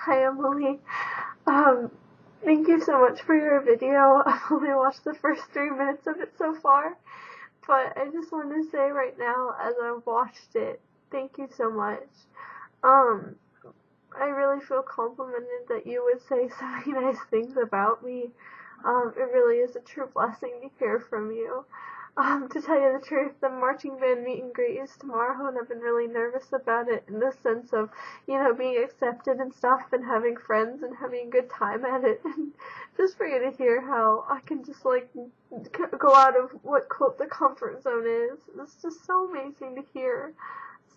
Hi, Emily. Um, Thank you so much for your video. I've only watched the first 3 minutes of it so far, but I just want to say right now, as I've watched it, thank you so much. I really feel complimented that you would say so many nice things about me. It really is a true blessing to hear from you. To tell you the truth, the marching band meet and greet is tomorrow, and I've been really nervous about it in the sense of, being accepted and stuff, and having friends and having a good time at it. And just for you to hear how I can just go out of what quote the comfort zone is, it's just so amazing to hear.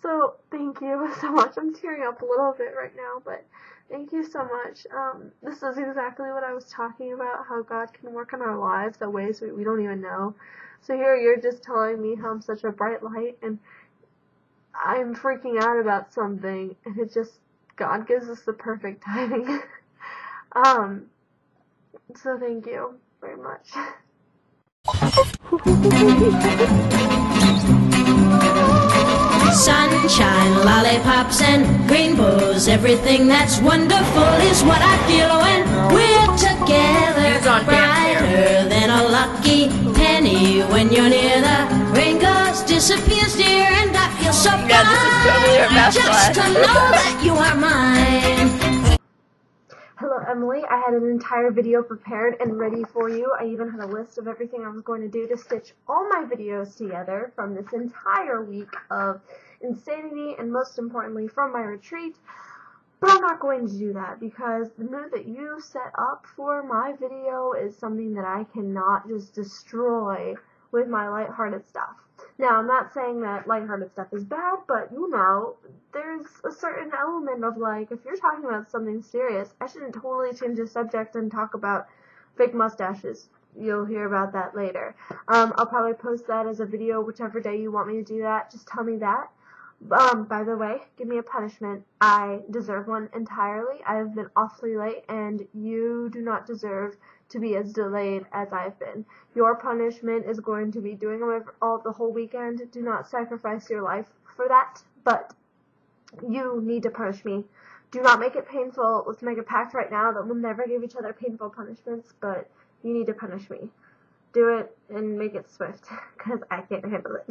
So thank you so much. I'm tearing up a little bit right now, but thank you so much. This is exactly what I was talking about, how God can work in our lives in ways we don't even know. So here you're just telling me how I'm such a bright light, and I'm freaking out about something, and God gives us the perfect timing. So thank you very much. Sunshine, lollipops, and rainbows. Everything that's wonderful is what I feel when we're together. Brighter than a lucky penny when you're near. The rain goes, disappears, dear, and I feel so fine. This is totally your best just to know that you are mine. Hello, Emily. I had an entire video prepared and ready for you. I even had a list of everything I was going to do to stitch all my videos together from this entire week of insanity and, most importantly, from my retreat. But I'm not going to do that because the mood that you set up for my video is something that I cannot just destroy with my lighthearted stuff. Now, I'm not saying that lighthearted stuff is bad, but there's a certain element of if you're talking about something serious, I shouldn't totally change the subject and talk about fake mustaches. You'll hear about that later. I'll probably post that as a video whichever day you want me to do that. Just tell me that. By the way, give me a punishment. I deserve one entirely. I have been awfully late, and you do not deserve to be as delayed as I've been. Your punishment is going to be doing all the whole weekend. Do not sacrifice your life for that, but you need to punish me. Do not make it painful. Let's make a pact right now that we'll never give each other painful punishments, but you need to punish me. Do it and make it swift, because I can't handle it.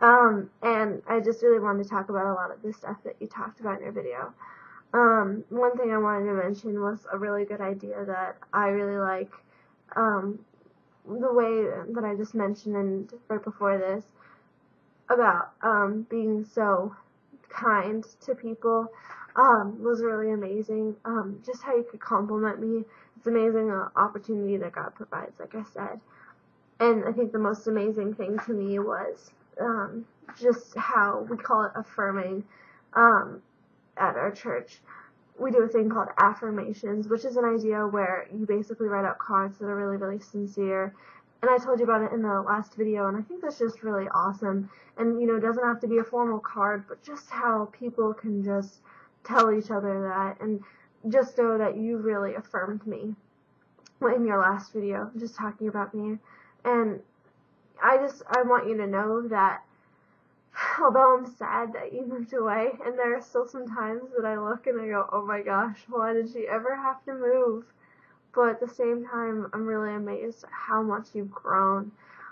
And I just really wanted to talk about a lot of the stuff that you talked about in your video. One thing I wanted to mention was a really good idea that I really like, the way that I just mentioned and right before this, about, being so kind to people, was really amazing. Just how you could compliment me. It's amazing opportunity that God provides, like I said. And I think the most amazing thing to me was, just how we call it affirming, at our church. We do a thing called affirmations, which is an idea where you basically write out cards that are really, really sincere. And I told you about it in the last video, and I think that's just really awesome. And, it doesn't have to be a formal card, but just how people can just tell each other that, and just know that you really affirmed me in your last video, just talking about me. And I want you to know that although I'm sad that you moved away, and there are still some times that I look and I go, oh my gosh, why did she ever have to move? But at the same time, I'm really amazed at how much you've grown.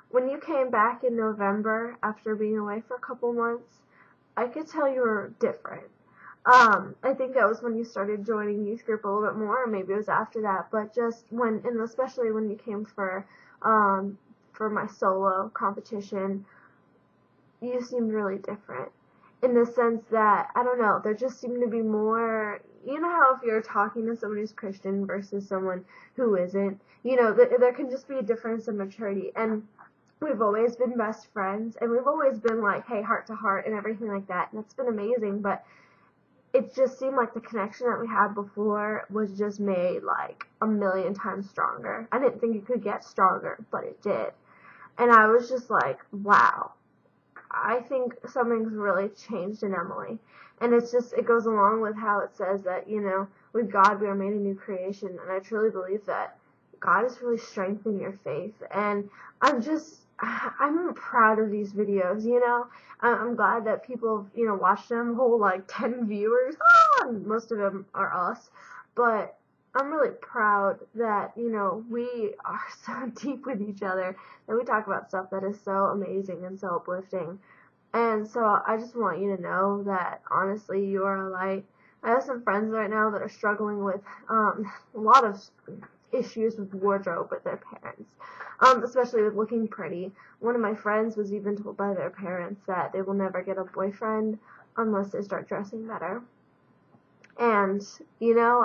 When you came back in November after being away for a couple months, I could tell you were different. I think that was when you started joining youth group a little bit more, or maybe it was after that, but just and especially when you came for my solo competition, you seemed really different in the sense that, I don't know, there just seemed to be more, how if you're talking to someone who's Christian versus someone who isn't, there can just be a difference in maturity. And we've always been best friends, and we've always been hey, heart to heart and everything like that, and it's been amazing, but it just seemed like the connection that we had before was just made a million times stronger. I didn't think it could get stronger, but it did. And I was just wow. I think something's really changed in Emily. And it goes along with how it says that, with God we are made a new creation. And I truly believe that God has really strengthened your faith. And I'm proud of these videos, I'm glad that people, watch them, whole 10 viewers. Most of them are us, but I'm really proud that, you know, we are so deep with each other that we talk about stuff that is so amazing and so uplifting. And so I just want you to know that, honestly, you are a light. I have some friends right now that are struggling with a lot of issues with wardrobe with their parents, especially with looking pretty. One of my friends was even told by their parents that they will never get a boyfriend unless they start dressing better. And, you know,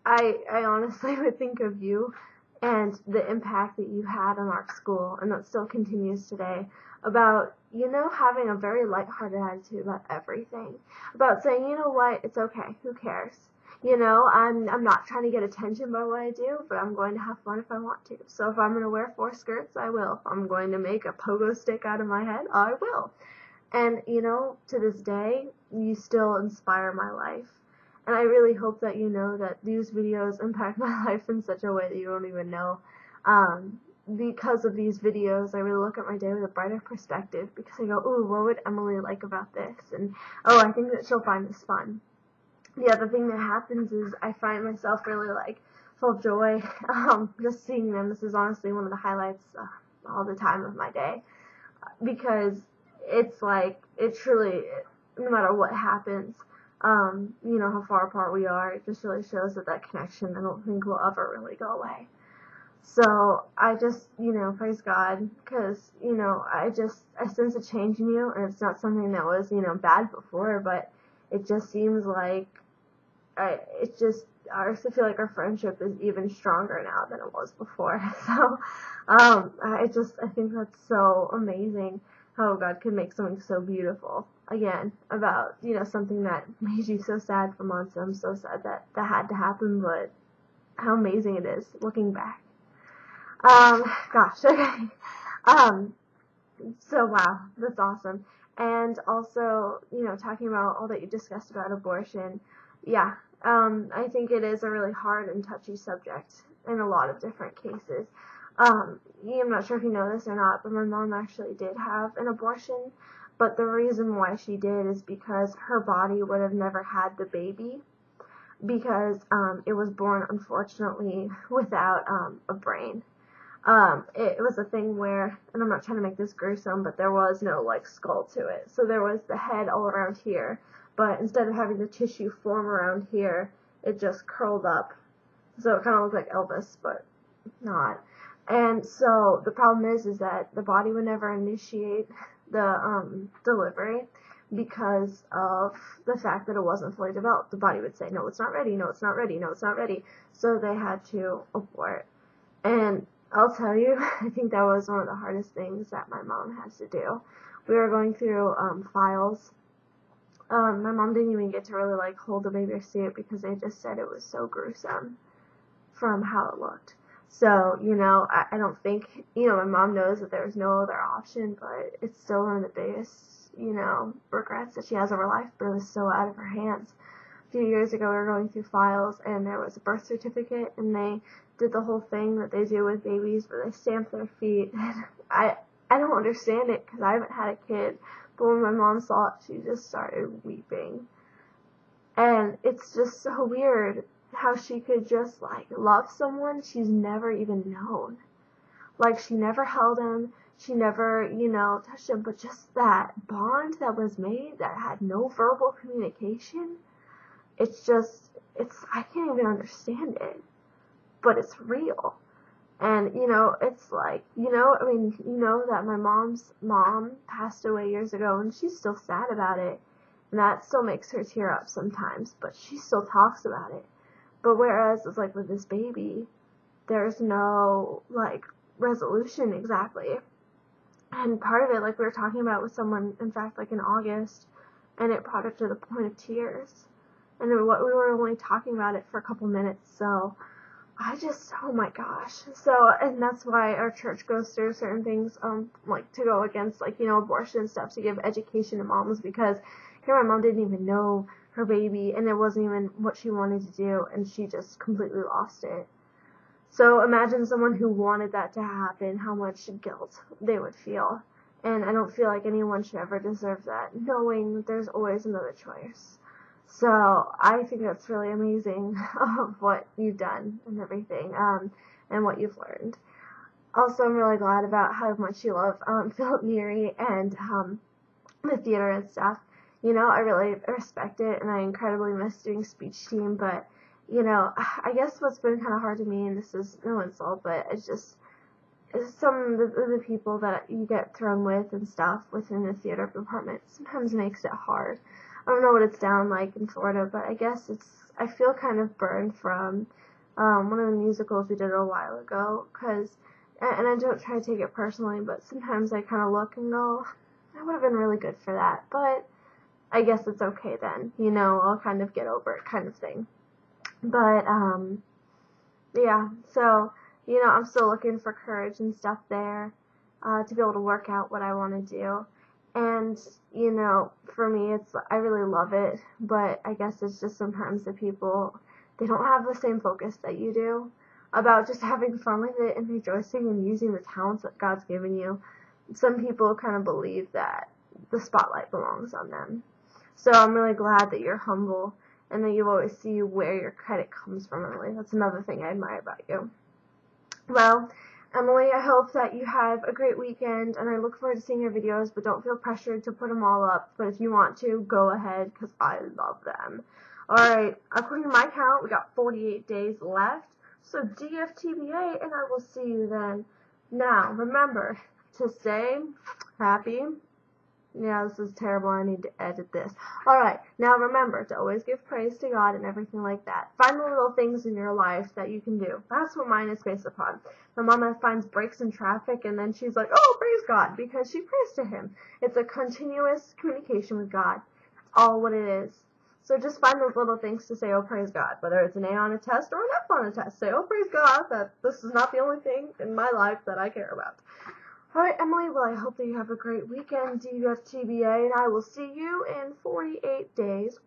I honestly would think of you and the impact that you had on our school, and that still continues today, about, you know, having a very lighthearted attitude about everything, about saying, you know what, it's okay, who cares? You know, I'm not trying to get attention by what I do, but I'm going to have fun if I want to. So if I'm going to wear 4 skirts, I will. If I'm going to make a pogo stick out of my head, I will. And, you know, to this day, you still inspire my life. And I really hope that you know that these videos impact my life in such a way that you don't even know. Because of these videos, I really look at my day with a brighter perspective, because I go, ooh, what would Emily like about this? And, oh, I think that she'll find this fun. The other thing that happens is I find myself really, like, full of joy, just seeing them. This is honestly one of the highlights all the time of my day, because it's like, it truly, no matter what happens, you know, how far apart we are, it just really shows that connection, I don't think, will ever really go away. So I just, you know, praise God, because, you know, I sense a change in you, and it's not something that was, you know, bad before, but it just seems like, I feel like our friendship is even stronger now than it was before. So, I think that's so amazing how God could make something so beautiful, again, about, you know, something that made you so sad for months. I'm so sad that had to happen, but how amazing it is looking back. Gosh, okay. So wow, that's awesome. And also, you know, talking about all that you discussed about abortion, yeah, I think it is a really hard and touchy subject in a lot of different cases. I'm not sure if you know this or not, but my mom actually did have an abortion, but the reason why she did is because her body would have never had the baby, because it was born, unfortunately, without a brain. It was a thing where, and I'm not trying to make this gruesome, but there was no, like, skull to it. So there was the head all around here, but instead of having the tissue form around here, it just curled up. So it kind of looked like Elvis, but not. And so the problem is that the body would never initiate the delivery, because of the fact that it wasn't fully developed. The body would say, no, it's not ready, no, it's not ready, no, it's not ready. So they had to abort. And I'll tell you, I think that was one of the hardest things that my mom has to do. We were going through files. My mom didn't even get to really, like, hold the baby or see it, because they just said it was so gruesome from how it looked. So, you know, I don't think, you know, my mom knows that there's no other option, but it's still one of the biggest, you know, regrets that she has of her life, but it was so out of her hands. A few years ago, we were going through files, and there was a birth certificate, and they did the whole thing that they do with babies, where they stamp their feet. I don't understand it, because I haven't had a kid, but when my mom saw it, she just started weeping. And it's just so weird how she could just, like, love someone she's never even known. Like, she never held him, she never, you know, touched him, but just that bond that was made that had no verbal communication, I can't even understand it, but it's real. And, you know, it's like, you know, I mean, you know that my mom's mom passed away years ago, and she's still sad about it, and that still makes her tear up sometimes, but she still talks about it. But whereas it's like with this baby, there's no, like, resolution exactly. And part of it, like we were talking about with someone, in fact, like in August, and it brought her to the point of tears. And then we were only talking about it for a couple minutes, so oh my gosh. So, and that's why our church goes through certain things, like, to go against, like, you know, abortion and stuff, to give education to moms, because here my mom didn't even know her baby, and it wasn't even what she wanted to do, and she just completely lost it. So imagine someone who wanted that to happen, how much guilt they would feel. And I don't feel like anyone should ever deserve that, knowing that there's always another choice. So I think that's really amazing of what you've done and everything, and what you've learned. Also, I'm really glad about how much you love Philip Neary and the theater and stuff. You know, I really respect it, and I incredibly miss doing speech team, but, you know, I guess what's been kind of hard to me, and this is no insult, but it's just some of the people that you get thrown with and stuff within the theater department sometimes makes it hard. I don't know what it's down like in Florida, but I guess I feel kind of burned from one of the musicals we did a while ago, and I don't try to take it personally, but sometimes I kind of look and go, I would have been really good for that, but I guess it's okay then, you know, I'll kind of get over it kind of thing. But, yeah, so, you know, I'm still looking for courage and stuff there, to be able to work out what I want to do. And, you know, for me, I really love it, but I guess it's just sometimes the people, they don't have the same focus that you do about just having fun with it and rejoicing and using the talents that God's given you. Some people kind of believe that the spotlight belongs on them. So I'm really glad that you're humble and that you always see where your credit comes from, Emily. That's another thing I admire about you. Well, Emily, I hope that you have a great weekend, and I look forward to seeing your videos, but don't feel pressured to put them all up. But if you want to, go ahead, because I love them. Alright, according to my count, we got 48 days left. So DFTBA, and I will see you then. Now, remember to stay happy. Yeah, this is terrible. I need to edit this. Alright, now remember to always give praise to God and everything like that. Find the little things in your life that you can do. That's what mine is based upon. My mama finds breaks in traffic and then she's like, oh, praise God, because she prays to Him. It's a continuous communication with God. That's all what it is. So just find those little things to say, oh, praise God. Whether it's an A on a test or an F on a test. Say, oh, praise God, that this is not the only thing in my life that I care about. Alright, Emily, well, I hope that you have a great weekend, DFTBA, and I will see you in 48 days.